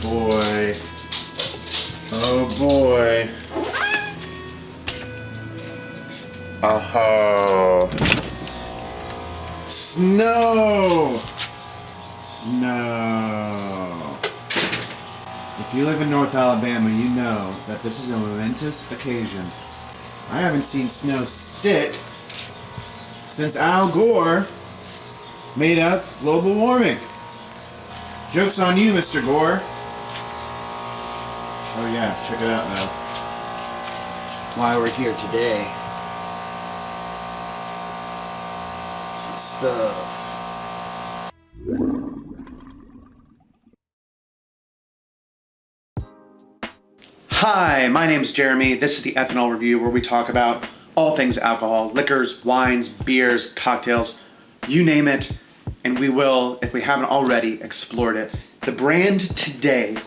boy. Oh boy. Oh. Snow! Snow. If you live in North Alabama, you know that this is a momentous occasion. I haven't seen snow stick since Al Gore made up global warming. Joke's on you, Mr. Gore. Oh yeah, check it out now. Why we're here today. Some stuff. Hi, my name's Jeremy. This is the Ethanol Review, where we talk about all things alcohol, liquors, wines, beers, cocktails, you name it, and we will, if we haven't already, explored it. The brand today,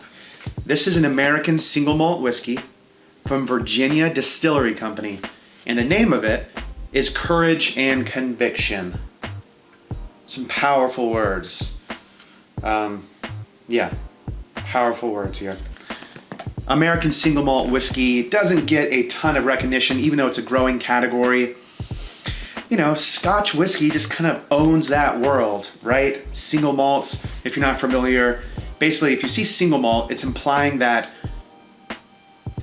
this is an American single malt whiskey from Virginia Distillery Company, and the name of it is Courage and Conviction. Some powerful words. Powerful words here. American single malt whiskey doesn't get a ton of recognition, even though it's a growing category. You know, Scotch whiskey just kind of owns that world, right? Single malts, if you're not familiar, basically if you see single malt, it's implying that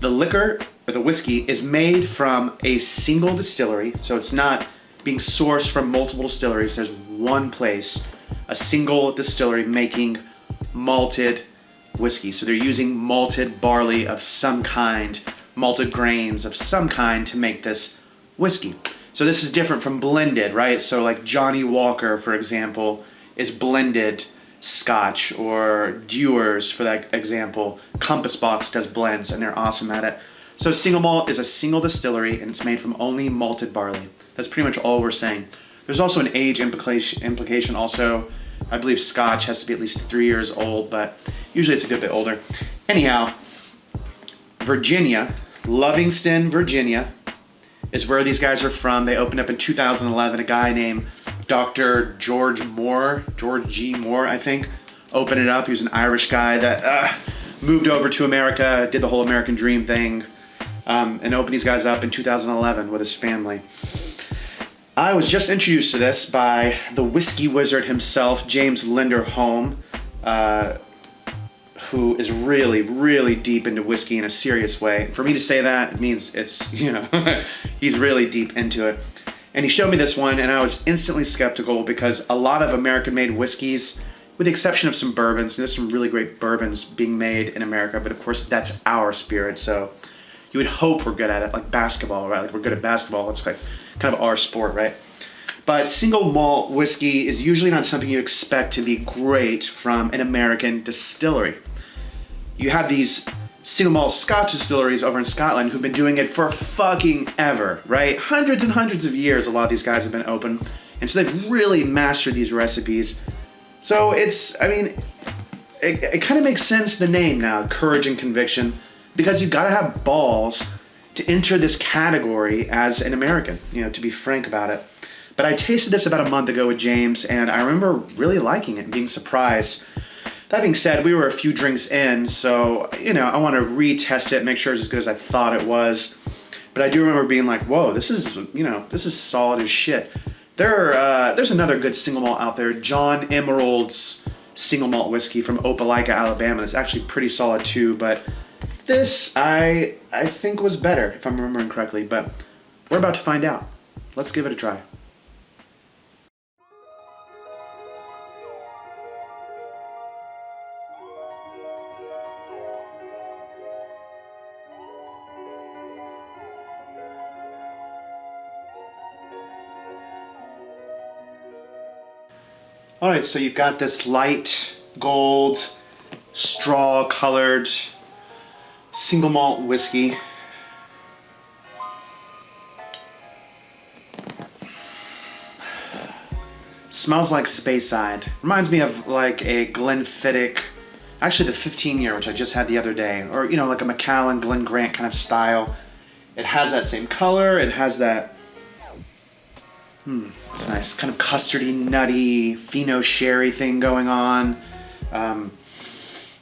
the liquor or the whiskey is made from a single distillery, so it's not being sourced from multiple distilleries. There's one place, a single distillery making malted whiskey. So they're using malted barley of some kind, malted grains of some kind to make this whiskey. So this is different from blended, right? So like Johnny Walker, for example, is blended Scotch, or Dewar's, for that example. Compass Box does blends, and they're awesome at it. So single malt is a single distillery, and it's made from only malted barley. That's pretty much all we're saying. There's also an age implication also. I believe Scotch has to be at least 3 years old, but usually it's a good bit older. Anyhow, Virginia, Lovingston, Virginia, is where these guys are from. They opened up in 2011. A guy named Dr. George G. Moore, I think, opened it up. He was an Irish guy that moved over to America, did the whole American dream thing, and opened these guys up in 2011 with his family. I was just introduced to this by the whiskey wizard himself, James Linderholm, who is really, really deep into whiskey in a serious way. For me to say that, it means it's, he's really deep into it. And he showed me this one, and I was instantly skeptical because a lot of American-made whiskeys, with the exception of some bourbons, and there's some really great bourbons being made in America, but of course that's our spirit, so you would hope we're good at it, like basketball, right? Like we're good at basketball, it's like kind of our sport, right? But single malt whiskey is usually not something you expect to be great from an American distillery. You have these single malt Scotch distilleries over in Scotland who've been doing it for fucking ever, right? Hundreds and hundreds of years a lot of these guys have been open, and so they've really mastered these recipes. So it kind of makes sense, the name now, Courage and Conviction, because you've got to have balls to enter this category as an American, to be frank about it. But I tasted this about a month ago with James, and I remember really liking it and being surprised. That being said, we were a few drinks in, so, I want to retest it, make sure it's as good as I thought it was. But I do remember being like, whoa, this is solid as shit. There's another good single malt out there, John Emerald's single malt whiskey from Opelika, Alabama. That's actually pretty solid too, but this I think was better, if I'm remembering correctly, but we're about to find out. Let's give it a try. All right, so you've got this light gold, straw-colored single malt whiskey. Smells like Speyside. Reminds me of like a Glenfiddich, actually the 15-year, which I just had the other day, or like a Macallan, Glen Grant kind of style. It has that same color. It has that it's nice, kind of custardy, nutty, Fino sherry thing going on.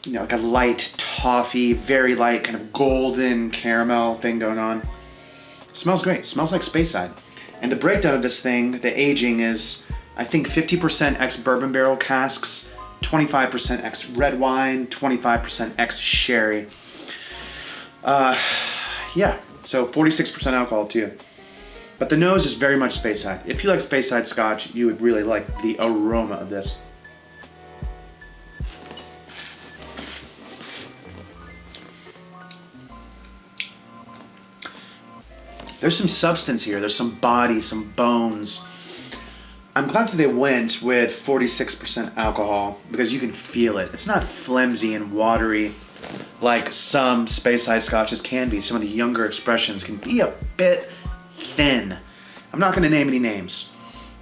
like a light toffee, very light kind of golden caramel thing going on. Smells great. Smells like Speyside. And the breakdown of this thing, the aging is, I think 50% ex-bourbon barrel casks, 25% ex-red wine, 25% ex-sherry. Yeah, so 46% alcohol too. But the nose is very much Speyside. If you like Speyside Scotch, you would really like the aroma of this. There's some substance here. There's some body, some bones. I'm glad that they went with 46% alcohol because you can feel it. It's not flimsy and watery like some Speyside scotches can be. Some of the younger expressions can be a bit thin. I'm not going to name any names.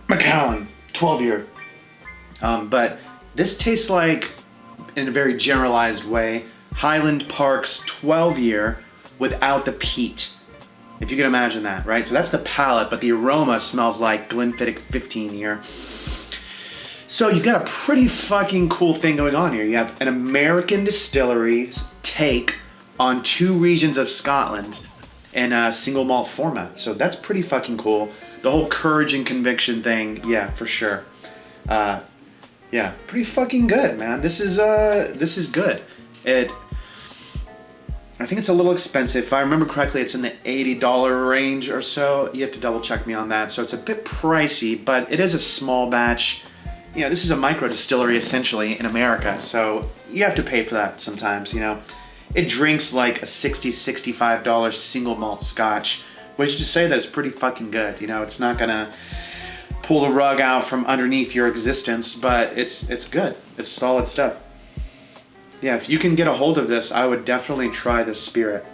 Macallan, 12-year. But this tastes like, in a very generalized way, Highland Park's 12-year without the peat. If you can imagine that, right? So that's the palate, but the aroma smells like Glenfiddich 15-year. So you've got a pretty fucking cool thing going on here. You have an American distillery's take on two regions of Scotland in a single malt format. So that's pretty fucking cool. The whole courage and conviction thing, yeah, for sure. Yeah, pretty fucking good, man. This is good. I think it's a little expensive. If I remember correctly, it's in the $80 range or so. You have to double check me on that. So it's a bit pricey, but it is a small batch. You know, this is a micro distillery essentially in America. So you have to pay for that sometimes, you know. It drinks like a $60, $65 single malt scotch, which is to say that it's pretty fucking good. You know, it's not gonna pull the rug out from underneath your existence, but it's good. It's solid stuff. Yeah, if you can get a hold of this, I would definitely try this spirit.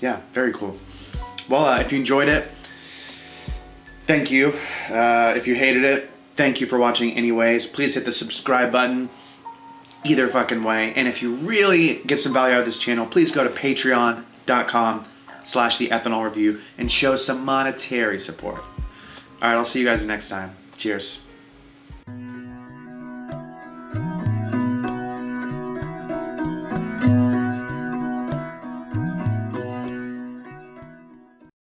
Yeah, very cool. Well, if you enjoyed it, thank you. If you hated it, thank you for watching anyways. Please hit the subscribe button either fucking way. And if you really get some value out of this channel, please go to patreon.com/theethanolreview and show some monetary support. All right, I'll see you guys next time. Cheers.